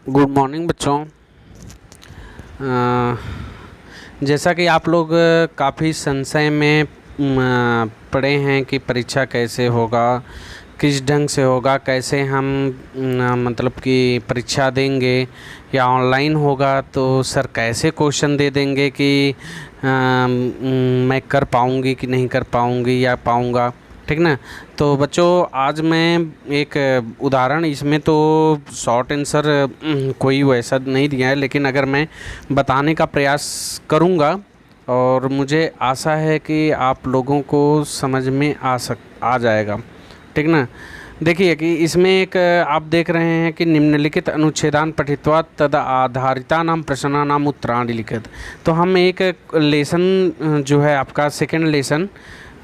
Good morning बच्चों। जैसा कि आप लोग काफ़ी संशय में पढ़े हैं कि परीक्षा कैसे होगा, किस ढंग से होगा, कैसे हम मतलब कि परीक्षा देंगे या ऑनलाइन होगा तो सर कैसे क्वेश्चन दे देंगे कि मैं कर पाऊँगी कि नहीं कर पाऊँगी या पाऊँगा। ठीक ना। तो बच्चों आज मैं एक उदाहरण, इसमें तो शॉर्ट आंसर कोई वैसा नहीं दिया है, लेकिन अगर मैं बताने का प्रयास करूँगा और मुझे आशा है कि आप लोगों को समझ में आ जाएगा। ठीक ना। देखिए कि इसमें एक आप देख रहे हैं कि निम्नलिखित अनुच्छेदान पठित्वा तद आधारितानां प्रश्नानाम् उत्तराणि लिखित। तो हम एक लेसन जो है आपका सेकंड लेसन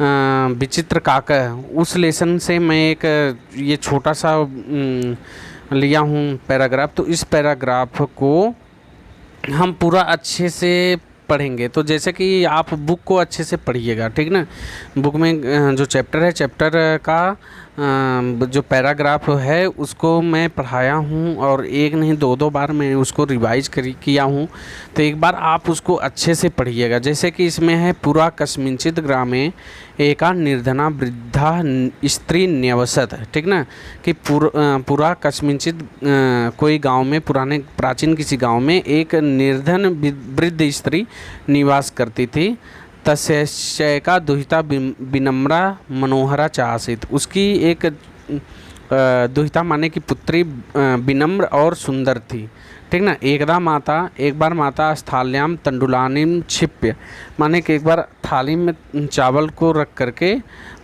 विचित्र काकः, उस लेसन से मैं एक ये छोटा सा लिया हूँ पैराग्राफ। तो इस पैराग्राफ को हम पूरा अच्छे से पढ़ेंगे। तो जैसे कि आप बुक को अच्छे से पढ़िएगा, ठीक ना। बुक में जो चैप्टर है, चैप्टर का जो पैराग्राफ है उसको मैं पढ़ाया हूँ और एक नहीं दो दो बार मैंने उसको रिवाइज किया हूँ। तो एक बार आप उसको अच्छे से पढ़िएगा। जैसे कि इसमें है पुरा कस्मिंचित ग्रामे एका निर्धना वृद्धा स्त्री न्यवसत। ठीक ना। कि पूरा कस्मिंचित कोई गांव में, पुराने प्राचीन किसी गांव में एक निर्धन वृद्ध स्त्री निवास करती थी। तस्यैका दुहिता विनम्रा मनोहरा च आसीत्। उसकी एक दुहिता माने की पुत्री विनम्र और सुंदर थी। ठीक ना। एक बार माता स्थाल्याम तंडुलानीम क्षिप्य, माने कि एक बार थाली में चावल को रख करके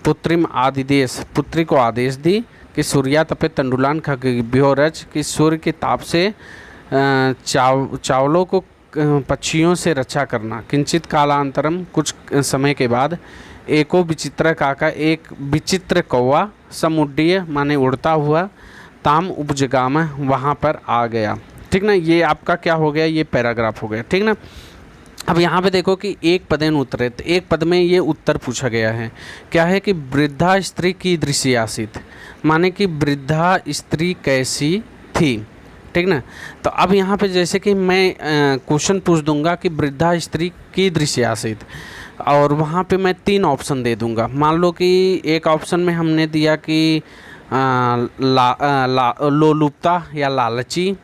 पुत्रिम आदिदेश, पुत्री को आदेश दी कि सूर्या तपे तंडुलान खगभ्यो रच, कि सूर्य के ताप से चावलों को पक्षियों से रक्षा करना। किंचित कालांतरम, कुछ समय के बाद, एको विचित्र काका, एक विचित्र कौवा, समुड्डीय माने उड़ता हुआ, ताम उपजगाम, वहाँ पर आ गया। ठीक ना। ये आपका क्या हो गया, ये पैराग्राफ हो गया। ठीक ना। अब यहाँ पे देखो कि एक पदेन उत्तरे, तो एक पद में ये उत्तर पूछा गया है। क्या है कि वृद्धा स्त्री की दृश्य आसित, माने कि वृद्धा स्त्री कैसी थी। ठीक ना। तो अब यहाँ पे जैसे कि मैं क्वेश्चन पूछ दूंगा कि वृद्धा स्त्री की दृश्य आसित, और वहाँ पे मैं 3 ऑप्शन दे दूंगा। मान लो कि एक ऑप्शन में हमने दिया कि लोलुपता या लालची।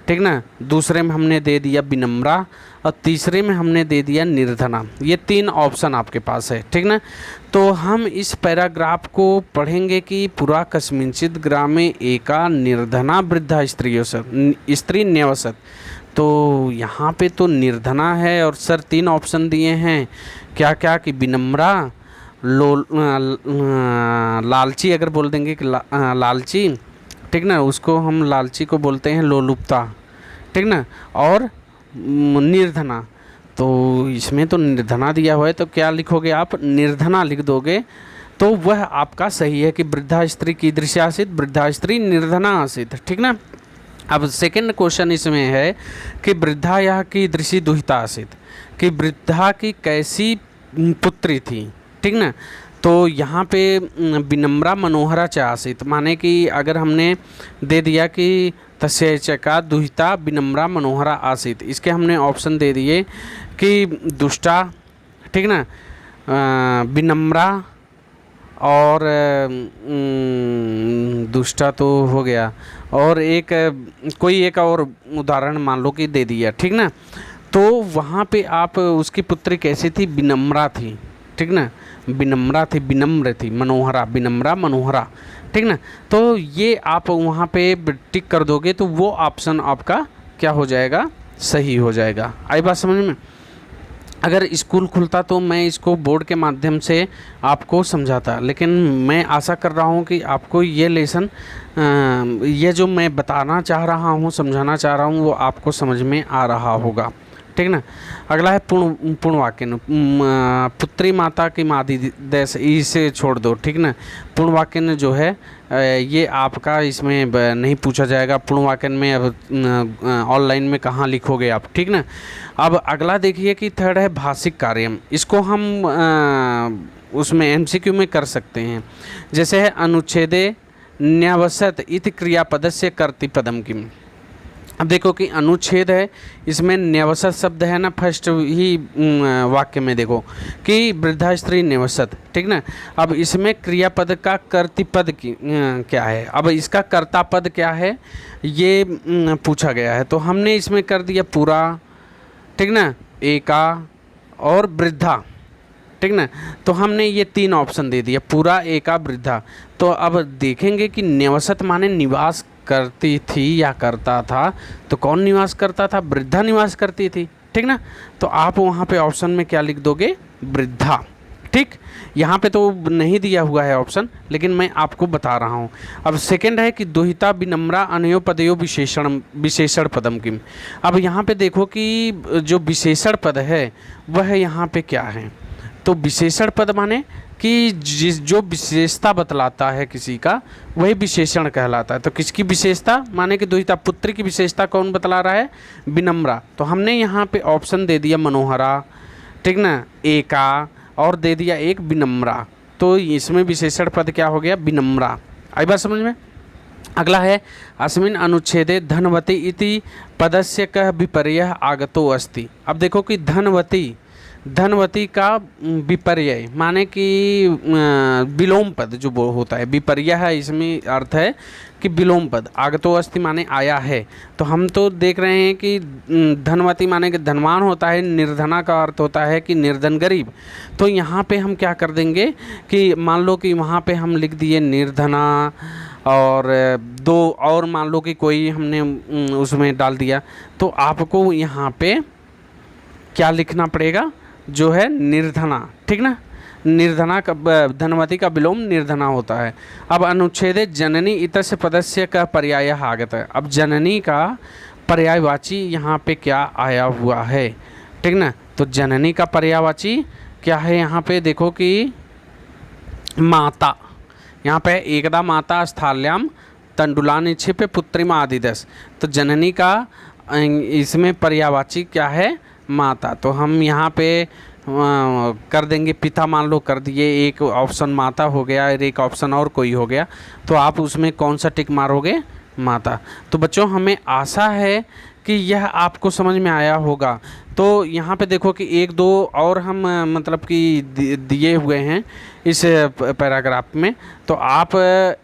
ठीक ना। दूसरे में हमने दे दिया विनम्रा, और तीसरे में हमने दे दिया निर्धना। ये 3 ऑप्शन आपके पास है। ठीक ना। तो हम इस पैराग्राफ को पढ़ेंगे कि पुरा कस्मिंचित ग्रामे एका निर्धना वृद्धा स्त्री न्यवसत। तो यहाँ पे तो निर्धना है और सर 3 ऑप्शन दिए हैं। क्या क्या कि विनम्रा, लालची, अगर बोल देंगे कि लालची। ठीक ना। उसको हम लालची को बोलते हैं लोलुपता। ठीक ना। और निर्धना, तो इसमें तो निर्धना दिया हुआ है, तो क्या लिखोगे आप, निर्धना लिख दोगे। तो वह आपका सही है कि वृद्धा स्त्री की दृश्य आसित, वृद्धा स्त्री निर्धना आसित। ठीक ना। अब सेकंड क्वेश्चन इसमें है कि वृद्धा यह की दृश्य दुहिता आसित, कि वृद्धा की कैसी पुत्री थी। ठीक ना। तो यहाँ पे विनम्रा मनोहरा च आसित, माने कि अगर हमने दे दिया कि तस्यैका दुहिता विनम्रा मनोहरा आसित, इसके हमने ऑप्शन दे दिए कि दुष्टा, ठीक ना, विनम्रा और दुष्टा तो हो गया, और एक कोई एक और उदाहरण मान लो कि दे दिया। ठीक ना। तो वहाँ पे आप उसकी पुत्री कैसी थी, विनम्रा थी। ठीक ना। विनम्रा थी, विनम्र थी, मनोहरा, विनम्रा मनोहरा। ठीक ना। तो ये आप वहाँ पे टिक कर दोगे तो वो ऑप्शन आपका क्या हो जाएगा, सही हो जाएगा। आई बात समझ में। अगर स्कूल खुलता तो मैं इसको बोर्ड के माध्यम से आपको समझाता, लेकिन मैं आशा कर रहा हूँ कि आपको ये लेसन, ये जो मैं बताना चाह रहा हूँ, समझाना चाह रहा हूँ, वो आपको समझ में आ रहा होगा। ठीक ना। अगला है पूर्ण वाक्य। पुत्री माता की मादी देश, इसे छोड़ दो। ठीक ना। पूर्ण वाक्य जो है ये आपका इसमें नहीं पूछा जाएगा। पूर्ण वाक्य में अब ऑनलाइन में कहाँ लिखोगे आप। ठीक ना। अब अगला देखिए कि थर्ड है भाषिक कार्यम। इसको हम उसमें एमसीक्यू में कर सकते हैं। जैसे है अनुच्छेदे न्यावसत इति क्रियापदस्य कर्तृपदम किम। अब देखो कि अनुच्छेद है, इसमें न्यवसत शब्द है ना, फर्स्ट ही वाक्य में देखो कि वृद्धा स्त्री न्यवसत, ठीक ना। अब इसमें क्रियापद का कर्तृपद क्या है, अब इसका कर्तापद क्या है ये पूछा गया है। तो हमने इसमें कर दिया पूरा, ठीक ना, एका और वृद्धा, ठीक ना। तो हमने ये 3 ऑप्शन दे दिया, पूरा, एका, वृद्धा। तो अब देखेंगे कि न्यवसत माने निवास करती थी या करता था, तो कौन निवास करता था, वृद्धा निवास करती थी, ठीक ना। तो आप वहाँ पे ऑप्शन में क्या लिख दोगे, वृद्धा, ठीक। यहाँ पे तो नहीं दिया हुआ है ऑप्शन, लेकिन मैं आपको बता रहा हूँ। अब सेकंड है कि दुहिता विनम्रा अनयो पदयो विशेषण पदम किम। अब यहाँ पे देखो कि जो विशेषण पद है वह यहाँ पे क्या है, तो विशेषण पद माने कि जो विशेषता बतलाता है किसी का वही विशेषण कहलाता है। तो किसकी विशेषता, माने कि दुहिता पुत्र की विशेषता कौन बतला रहा है, विनम्रा। तो हमने यहाँ पे ऑप्शन दे दिया मनोहरा, ठीक ना, एका, और दे दिया एक विनम्रा। तो इसमें विशेषण पद क्या हो गया, विनम्रा। आई बात समझ में। अगला है अस्मिन् अनुच्छेदे धनवती इति पदस्य कः विपर्ययः आगतो अस्ति। अब देखो कि धनवती का विपर्यय माने कि विलोम पद जो वो होता है, विपर्यय है इसमें अर्थ है कि विलोम पद, आगतो अस्ति माने आया है। तो हम तो देख रहे हैं कि धनवती माने कि धनवान होता है, निर्धना का अर्थ होता है कि निर्धन गरीब। तो यहाँ पे हम क्या कर देंगे कि मान लो कि वहाँ पे हम लिख दिए निर्धना, और 2 और मान लो कि कोई हमने उसमें डाल दिया, तो आपको यहाँ पे क्या लिखना पड़ेगा, जो है निर्धना, ठीक ना। निर्धना का, धनवती का विलोम निर्धना होता है। अब अनुच्छेदे जननी इतस्य पदस्य का पर्याय आगत है। अब जननी का पर्यायवाची यहाँ पे क्या आया हुआ है, ठीक ना। तो जननी का पर्यायवाची क्या है, यहाँ पे देखो कि माता, यहाँ पे एकदा माता स्थाल्याम तंडुला निक्षिप्य पुत्रिमा आदिदस। तो जननी का इसमें पर्यायवाची क्या है, माता। तो हम यहाँ पे कर देंगे पिता, मान लो कर दिए, एक ऑप्शन माता हो गया और एक ऑप्शन और कोई हो गया। तो आप उसमें कौन सा टिक मारोगे, माता। तो बच्चों हमें आशा है कि यह आपको समझ में आया होगा। तो यहाँ पे देखो कि 1-2 और हम मतलब कि दिए हुए हैं इस पैराग्राफ में, तो आप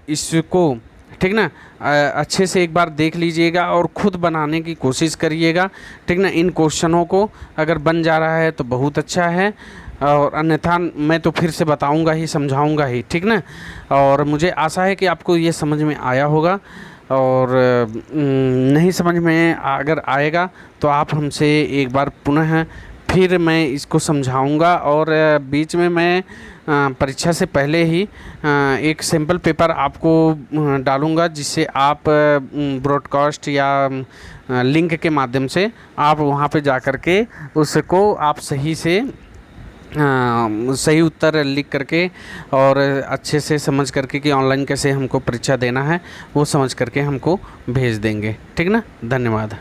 इसको, ठीक ना, अच्छे से एक बार देख लीजिएगा और ख़ुद बनाने की कोशिश करिएगा, ठीक ना। इन क्वेश्चनों को अगर बन जा रहा है तो बहुत अच्छा है, और अन्यथा मैं तो फिर से बताऊंगा ही, समझाऊंगा ही, ठीक ना। और मुझे आशा है कि आपको ये समझ में आया होगा, और नहीं समझ में अगर आएगा तो आप हमसे एक बार पुनः फिर मैं इसको समझाऊंगा। और बीच में मैं परीक्षा से पहले ही एक सैम्पल पेपर आपको डालूंगा, जिससे आप ब्रॉडकास्ट या लिंक के माध्यम से आप वहां पे जा कर के उसको आप सही से सही उत्तर लिख करके और अच्छे से समझ करके कि ऑनलाइन कैसे हमको परीक्षा देना है वो समझ करके हमको भेज देंगे, ठीक ना। धन्यवाद।